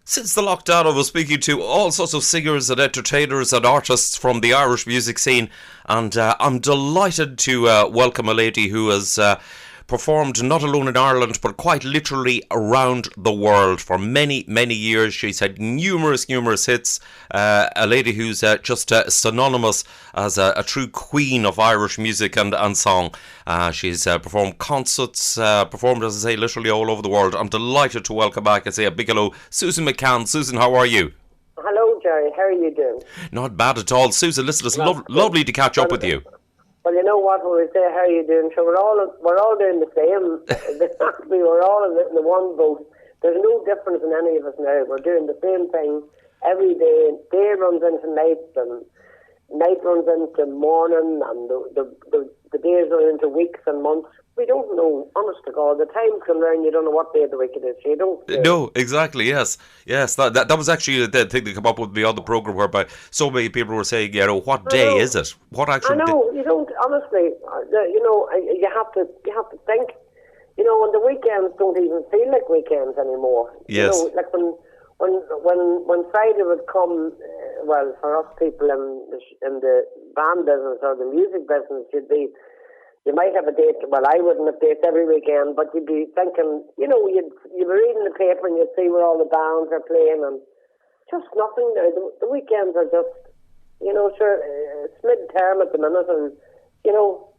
Since the lockdown, I was speaking to all sorts of singers and entertainers and artists from the Irish music scene, and I'm delighted to welcome a lady who has performed not alone in Ireland, but quite literally around the world for many, many years. She's had numerous hits. A lady who's just synonymous as a true queen of Irish music and song. She's performed concerts, performed, as I say, literally all over the world. I'm delighted to welcome back and say a big hello, Susan McCann. Susan, how are you? Hello, Jerry. How are you doing? Not bad at all. Susan, listen, it's lovely to catch up with you. Well, you know what, when we say how are you doing, so we're all doing the same. We're all in the one boat. There's no difference in any of us now. We're doing the same thing every day. Day runs into night, and night runs into morning, and the days run into weeks and months. We don't know, honest to God. The time can run, you don't know what day of the week it is. So you don't. No, exactly. Yes. That was actually the thing that came up with me on the program, whereby so many people were saying, what day is it? What actual? I know you don't. Honestly, you have to think. When the weekends don't even feel like weekends anymore. Yes. Like when Friday would come, well, for us people in the band business or the music business, you might have a date. Well, I wouldn't have dates every weekend, but you'd be thinking, you'd be reading the paper and you'd see where all the bands are playing, and just nothing now. The weekends are just, it's mid-term at the minute, and,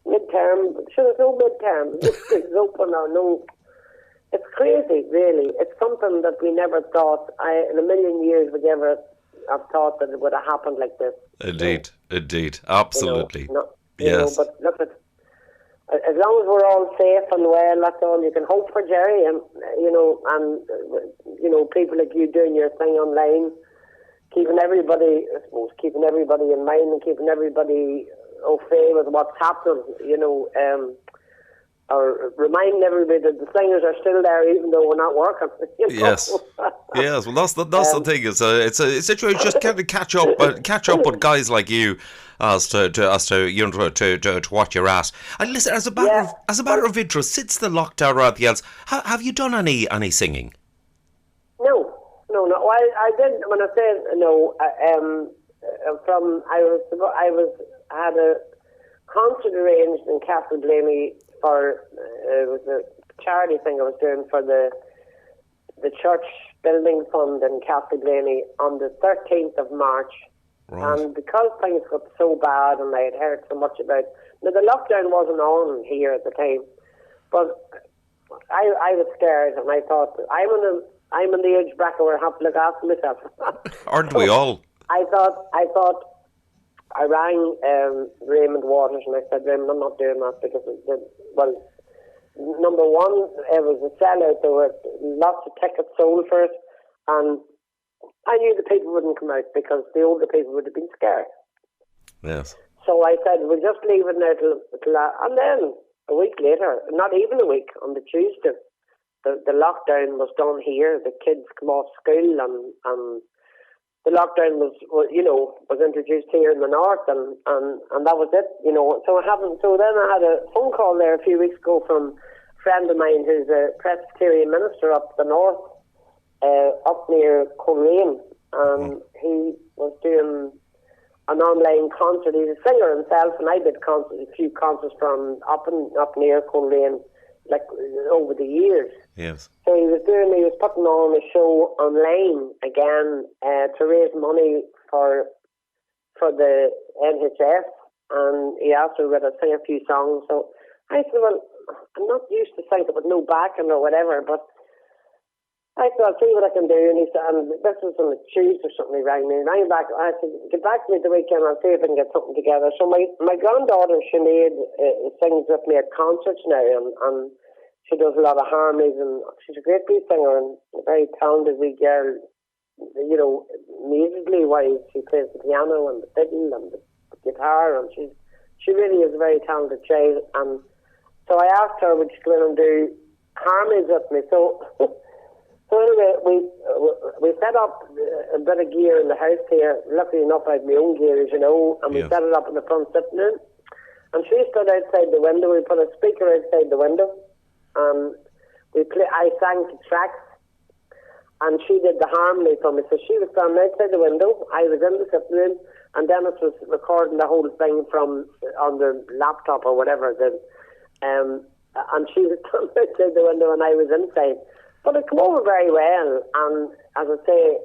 mid-term, sure, there's no mid-term. It's open or no. It's crazy, really. It's something that we never thought, in a million years, would ever have thought that it would have happened like this. Indeed. Absolutely. Yes. But look at, as long as we're all safe and well, that's all you can hope for, Jerry. And people like you doing your thing online, keeping everybody in mind and keeping everybody au fait with what's happening. Or reminding everybody that the singers are still there even though we're not working. Yes. Yes. Well, that's the thing. It's a situation just kind of catch up with guys like you as to what you're at. And listen, as a matter of interest, since the lockdown or anything else, have you done any singing? No. I did when I said no. I had a concert arranged in Castleblaney for it was a charity thing I was doing for the church building fund in Castleblaney on the 13th of March. Right. And because things got so bad and I had heard so much about now, the lockdown wasn't on here at the time, but I was scared and I thought I'm in the age bracket where I have to look after myself. Aren't we all? I thought I rang Raymond Waters and I said, Raymond, I'm not doing that because number one, it was a sellout. There were lots of tickets sold for it, and I knew the people wouldn't come out because the older people would have been scared. Yes. So I said, we'll just leave it now till and then a week later, not even a week, on the Tuesday, the lockdown was done here. The kids come off school and the lockdown was introduced here in the north, and that was it, So then I had a phone call there a few weeks ago from a friend of mine who's a Presbyterian minister up the north, up near Coleraine, and he was doing an online concert. He's a singer himself, and I did a few concerts from up near Coleraine, like over the years. Yes. So he was putting on a show online again to raise money for the NHS, and he asked me whether I'd sing a few songs. So I said, well, I'm not used to singing with no backing or whatever, but I said, I'll see what I can do. And he said, and this was on a Tuesday or something, he rang me. Rang back. I said, get back to me the weekend, I'll see if I can get something together. So my granddaughter, Sinead, sings with me at concerts now, and she does a lot of harmonies, and she's a great big singer and a very talented wee girl, musically wise. She plays the piano and the fiddle and the guitar, and she really is a very talented child. And so I asked her would she go in and do harmonies with me. So anyway, we set up a bit of gear in the house here. Luckily enough, I had my own gear, as you know, and we set it up in the front sitting room. And she stood outside the window. We put a speaker outside the window. I sang to tracks, and she did the harmony for me. So she was standing outside the window, I was in the sitting room, and Dennis was recording the whole thing from on the laptop or whatever. And she was standing outside the window, and I was inside. But it came over very well, and as I say,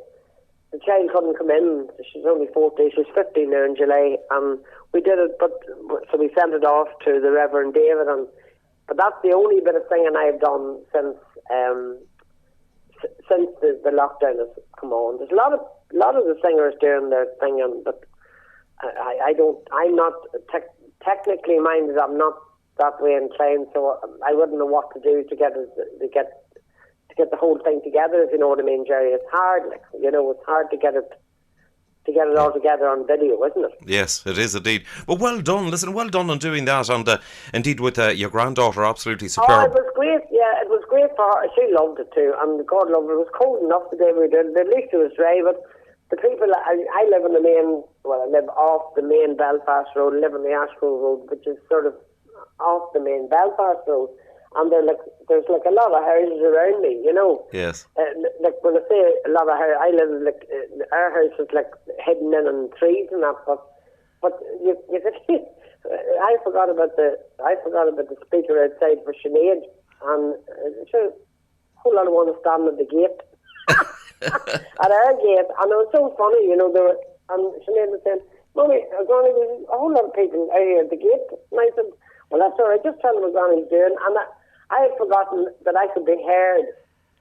the child couldn't come in. She's only 14, she's 15 now in July, and we did it, so we sent it off to the Reverend David, but that's the only bit of singing I've done since the lockdown has come on. There's a lot of the singers doing their singing, but I'm not technically minded. I'm not that way inclined, so I wouldn't know what to do to get the whole thing together, if you know what I mean, Jerry. It's hard, it's hard to get it all together on video, isn't it? Yes, it is indeed. Well, well done. Listen, well done on doing that, and indeed with your granddaughter, absolutely superb. Oh, it was great. Yeah, it was great for her. She loved it too, and God loved it. It was cold enough the day we did it. At least it was dry, but the people, I live in I live off the main Belfast road, live on the Ashgrove road, which is sort of off the main Belfast road. And there's a lot of houses around me, Yes. When I say a lot of houses, I live our house is hidden in trees and that. But you could see, I forgot about the speaker outside for Sinead, and sure, a whole lot of one was standing at the gate, at our gate, and it was so funny, and Sinead was saying, "Mummy, Granny, there's a whole lot of people out here at the gate," and I said, "Well, that's all right. Just tell them what Granny's doing." And I had forgotten that I could be heard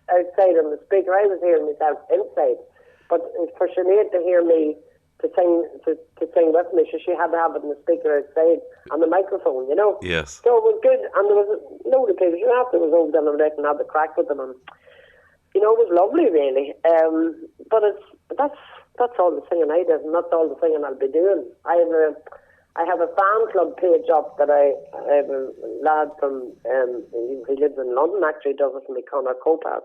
outside on the speaker. I was hearing myself inside, but for Sinead to hear me to sing with me, she had to have it in the speaker outside on the microphone, Yes. So it was good, and there was a load of people. After was over down and had the crack with them, and it was lovely, really. But that's all the singing I did, and that's all the singing I'll be doing. I have a fan club page up that I have a lad from, he lives in London, actually, does it for me, Conor Copas.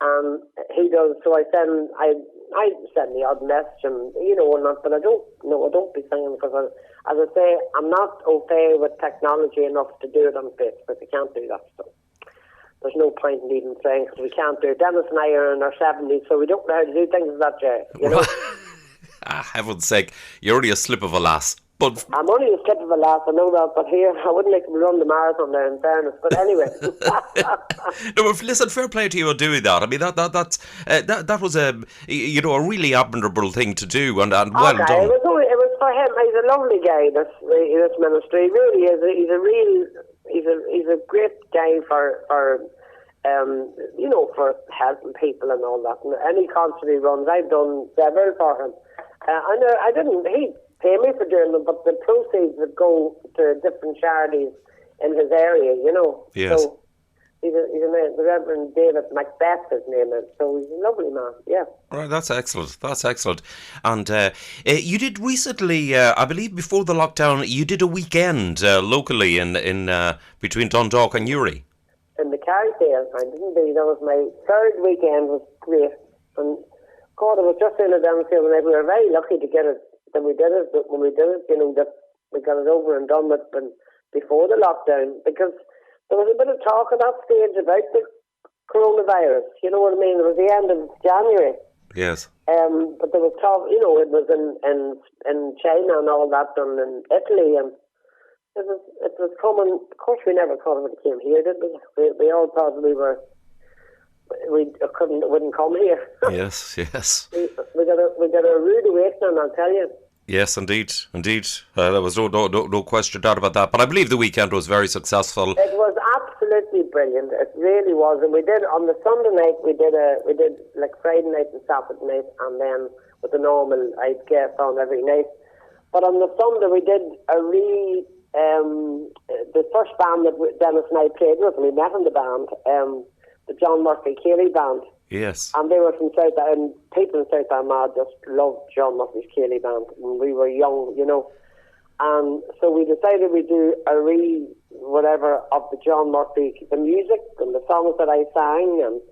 And he does, so I send the odd message, and, but I don't be singing, because as I say, I'm not au fait with technology enough to do it on Facebook. I can't do that, so there's no point in even saying, because we can't do it. Dennis and I are in our 70s, so we don't know how to do things like that, Heaven's sake, you're only a slip of a lass. But I'm only a slip of a lass, I know that, but here, I wouldn't like to run the marathon there, in fairness. But anyway. No, listen, fair play to you on doing that. I mean, that was a really admirable thing to do, and well done. It was for him. He's a lovely guy, this ministry. He really is. He's a great guy for helping people and all that. And any concert he runs, I've done several for him. He pay me for doing them, but the proceeds would go to different charities in his area, Yes. So he's the Reverend David Macbeth, his name is. So he's a lovely man, yeah. Right, that's excellent. And you did recently, I believe before the lockdown, you did a weekend locally in between Dundalk and Newry. In the Carrickdale, I didn't be. That was my third weekend. Was great. And God, I was just in a downfield, and we were very lucky to get it. That we did it, but when we did it, that we got it over and done with before the lockdown, because there was a bit of talk at that stage about the coronavirus. You know what I mean? It was the end of January. Yes. But there was talk. It was in China and all that, and in Italy, and it was coming. Of course, we never thought it came here, did we? We all thought we wouldn't come here. Yes. We got a rude awakening, I'll tell you. Yes, indeed. There was no question doubt about that. But I believe the weekend was very successful. It was absolutely brilliant. It really was. And we did on the Sunday night. We did like Friday night and Saturday night, and then with the normal I'd guest on every night. But on the Sunday we did the first band that Dennis and I played with. We met in the band. The John Murphy Cayley band. Yes. And they were from South, and people in South Armagh just loved John Murphy's Cayley band. And we were young, And so we decided we'd do a whatever of the John Murphy, the music and the songs that I sang. And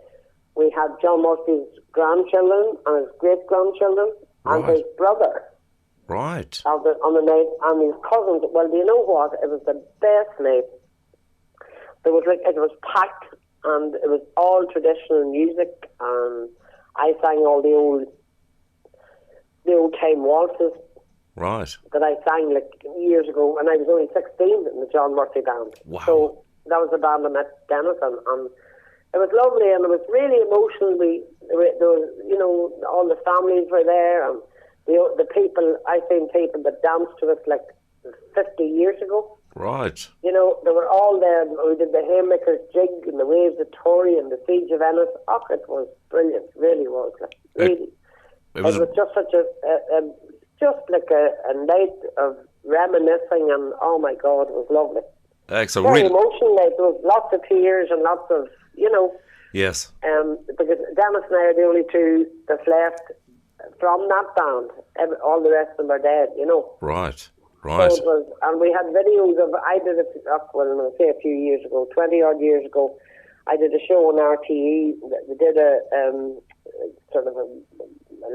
we had John Murphy's grandchildren and his great-grandchildren and his brother. Right. On the night, and his cousins. Well, do you know what? It was the best night. It was packed. And it was all traditional music, and I sang all the old time waltzes. Right. That I sang like years ago when I was only 16 in the John Murphy band. Wow. So that was the band I met Dennis and it was lovely and it was really emotional. There was, all the families were there and the people, I seen people that danced to us like 50 years ago. Right. They were all there. We did the Haymaker's Jig and the Waves of Tory and the Siege of Ennis. Oh, it was brilliant, really was. Really. It was just such just like a night of reminiscing and oh my God, it was lovely. Excellent. Very really emotional night. There was lots of tears and lots of, Yes. Because Dennis and I are the only two that's left from that band. All the rest of them are dead, Right. So it was, and we had videos of, I did it, I'll say a few years ago, 20 odd years ago, I did a show on RTE. We did a sort of a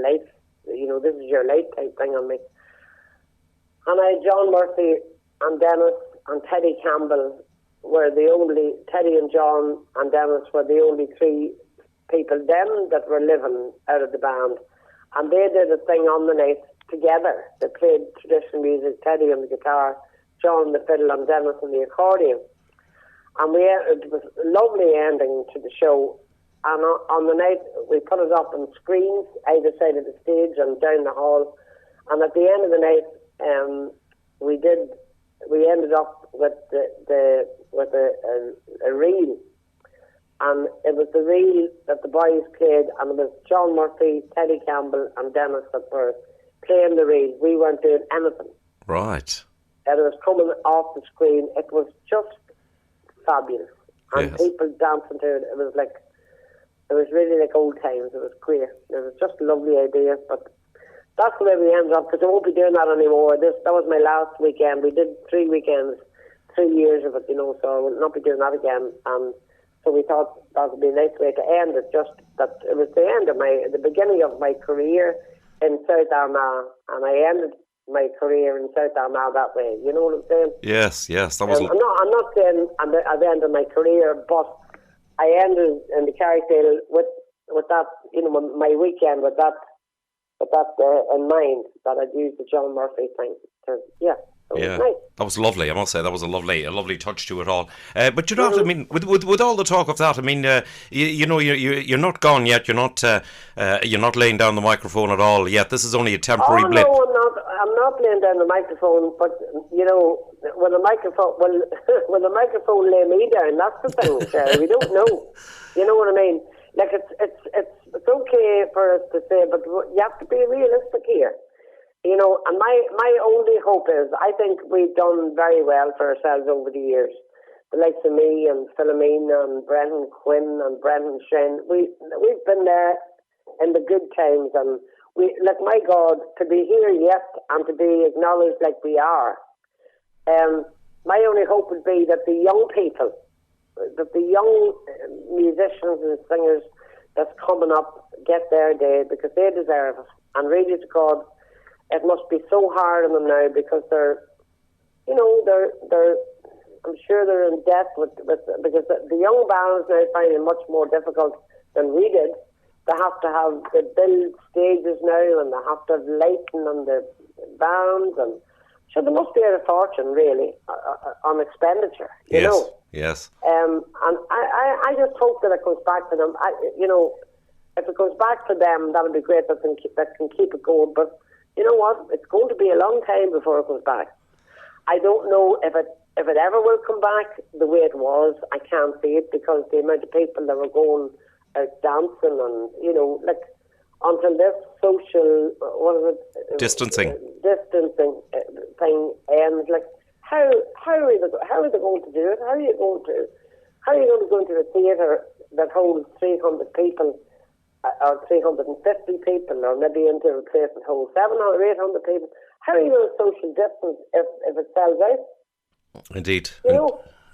life, this is your life type thing on me. And John Murphy and Dennis and Teddy Campbell were the only, Teddy and John and Dennis were the only three people then that were living out of the band. And they did a thing on the night together. They played traditional music, Teddy on the guitar, John on the fiddle and Dennis on the accordion. And it was a lovely ending to the show. And on the night, we put it up on screens either side of the stage and down the hall. And at the end of the night, we ended up with a reel. And it was the reel that the boys played, and it was John Murphy, Teddy Campbell, and Dennis that were playing the reel. We weren't doing anything. Right. And it was coming off the screen. It was just fabulous. And Yes. people dancing to it. It was really like old times. It was great. It was just a lovely idea. But that's the way we ended up, because I won't be doing that anymore. That was my last weekend. We did 3 weekends, 3 years of it, so I will not be doing that again. So we thought that would be a nice way to end it. Just that it was the beginning of my career in South Armagh, and I ended my career in South Armagh that way. You know what I'm saying? Yes. That was. I'm not saying at the end of my career, but I ended in the Carrickdale with that, my weekend with that in mind, that I'd use the John Murphy thing. It was nice. That was lovely. I must say that was a lovely touch to it all. But you know what I mean, with all the talk of that, I mean, you're not gone yet. You're not laying down the microphone at all yet. This is only a temporary blip. No, I'm not laying down the microphone. But when the microphone lay me down, that's the thing, Sarah. We don't know. You know what I mean? Like it's okay for us to say, but you have to be realistic here. And my only hope is, I think we've done very well for ourselves over the years. The likes of me and Philomena and Brendan Quinn and Brendan Shane, we've been there in the good times, and my God, to be here yet and to be acknowledged like we are. My only hope would be that the young people, that the young musicians and singers that's coming up get their day, because they deserve it. And really to God, it must be so hard on them now, because they're I'm sure they're in debt because the young bands now find it much more difficult than we did. They have to build stages now, and they have to have lighting on the bands, and so they must be out of fortune really on expenditure. You know. Yes. And I just hope that it goes back to them. If it goes back to them, that would be great. That can keep it going. But you know what? It's going to be a long time before it goes back. I don't know if it ever will come back the way it was. I can't see it, because the amount of people that were going out dancing and until this social distancing thing ends. Like how are they going to do it? How are you going to go into a theatre that holds 300 people? Or 350 people, or maybe into a place that holds 700 or 800 people. How are you going to social distance if it sells out? Indeed.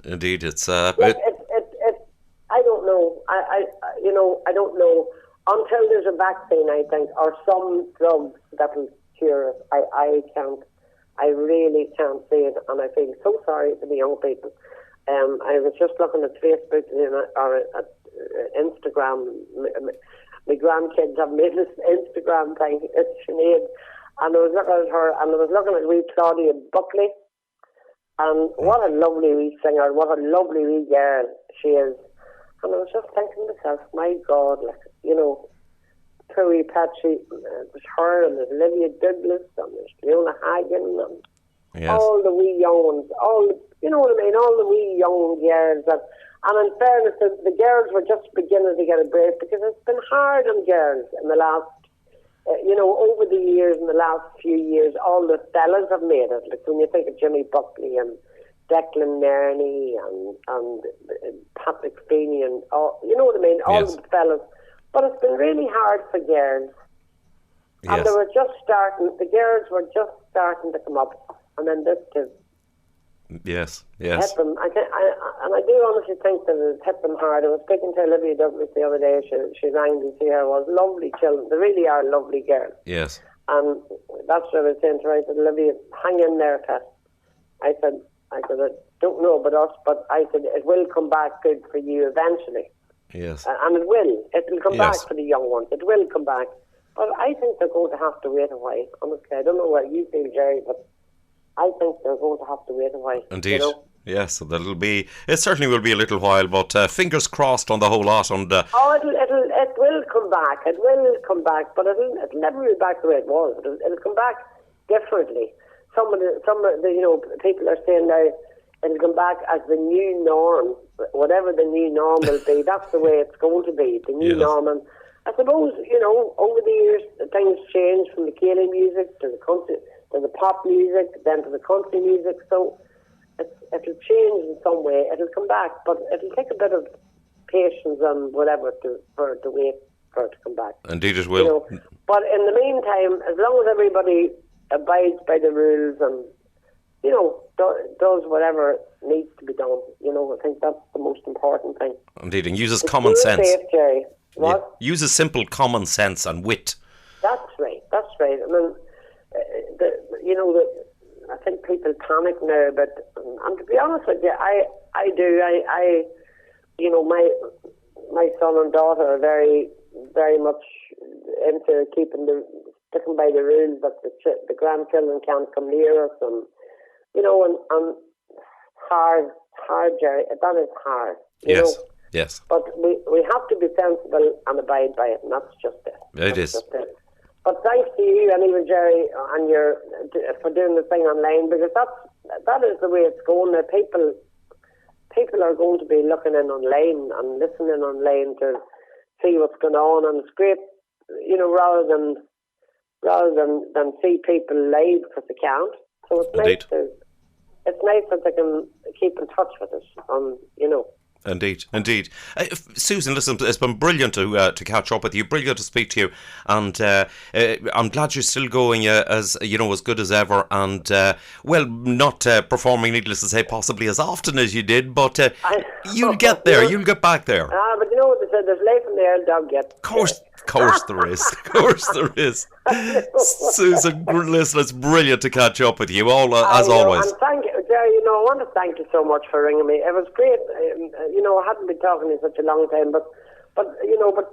Indeed, it's I don't know. I don't know until there's a vaccine, I think, or some drugs that will cure it. I really can't see it, and I feel so sorry for the young people. I was just looking at Facebook or at Instagram. my grandkids have made this Instagram thing. It's Sinead. And I was looking at her, and I was looking at wee Claudia Buckley. And what a lovely wee singer, what a lovely wee girl she is. And I was just thinking to myself, my God, like, you know, poor wee Patsy, it was her, and there's Olivia Douglas, and there's Leona Hagen, and all the wee young ones, you know what I mean, all the wee young girls. And in fairness, the girls were just beginning to get a break, because it's been hard on girls in the last, you know, over the years, in the last few years, all the fellas have made it. Like when you think of Jimmy Buckley and Declan Nerney and Patrick Feeney and all, you know what I mean, all the fellas. But it's been really hard for girls. And they were just starting, the girls were just starting to come up. And then this too. Yes. Hit them. And I do honestly think that it hit them hard. I was speaking to Olivia Douglas the other day. She rang to see her. It was lovely children. They really are lovely girls. Yes. And that's what I was saying to her. I said, Olivia, hang in there, Pat. I said, I don't know about us, but I said, it will come back good for you eventually. Yes. And it will. It will come back for the young ones. It will come back. But I think they're going to have to wait a while. Honestly, I don't know what you feel, Jerry, but I think they're going to have to wait a while. Indeed. You know? Yes, it certainly will be a little while, but fingers crossed on the whole lot. And it will come back. It will come back, but it'll never be back the way it was. It'll come back differently. Some of the you know, people are saying now it'll come back as the new norm, whatever the new norm will be. That's the way it's going to be, the new norm. And I suppose, you know, over the years things change from the Gaelic music to the country, to the pop music, then to the country music. So it'll change in some way. It'll come back, but it'll take a bit of patience and whatever for it to wait for it to come back. Indeed, it will. You know? But in the meantime, as long as everybody abides by the rules and, you know, does whatever needs to be done, you know, I think that's the most important thing. Indeed, and uses common sense. Safe, Jerry. What? Yeah. Uses simple common sense and wit. That's right. I mean, I think people panic now, and to be honest with you, I do. You know, my son and daughter are very, very much into sticking by the rules that the grandchildren can't come near us, and you know, and hard, Jerry. That is hard. You know? Yes. But we have to be sensible and abide by it, and that's just it. It is. But thanks to you and even Jerry and for doing the thing online, because that is the way it's going. Now people are going to be looking in online and listening online to see what's going on, and it's great, you know, rather than see people live because they can't. So it's nice that they can keep in touch with us, you know. Indeed. Susan, listen, it's been brilliant to catch up with you, brilliant to speak to you, and I'm glad you're still going as good as ever, and not performing, needless to say, possibly as often as you did, but you'll get there, you'll get back there. But you know what they said, there's life in the air, dog yet. Of course there is. Susan, listen, it's brilliant to catch up with you, as always. And thank you, Jerry, you know, I want to thank you so much for ringing me. It was great. You know, I hadn't been talking to you such a long time, but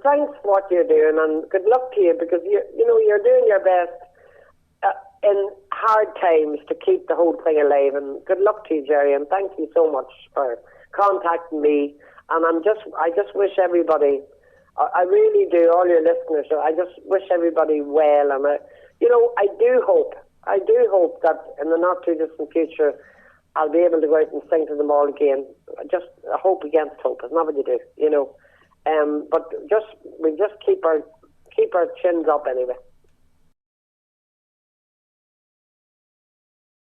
thanks for what you're doing, and good luck to you, because you're doing your best in hard times to keep the whole thing alive, and good luck to you, Jerry, and thank you so much for contacting me. And I just wish everybody, I really do, all your listeners, I just wish everybody well, and I do hope that in the not too distant future I'll be able to go out and sing to them all again. Just hope against hope. It's not what you do, you know. But we just keep our chins up anyway.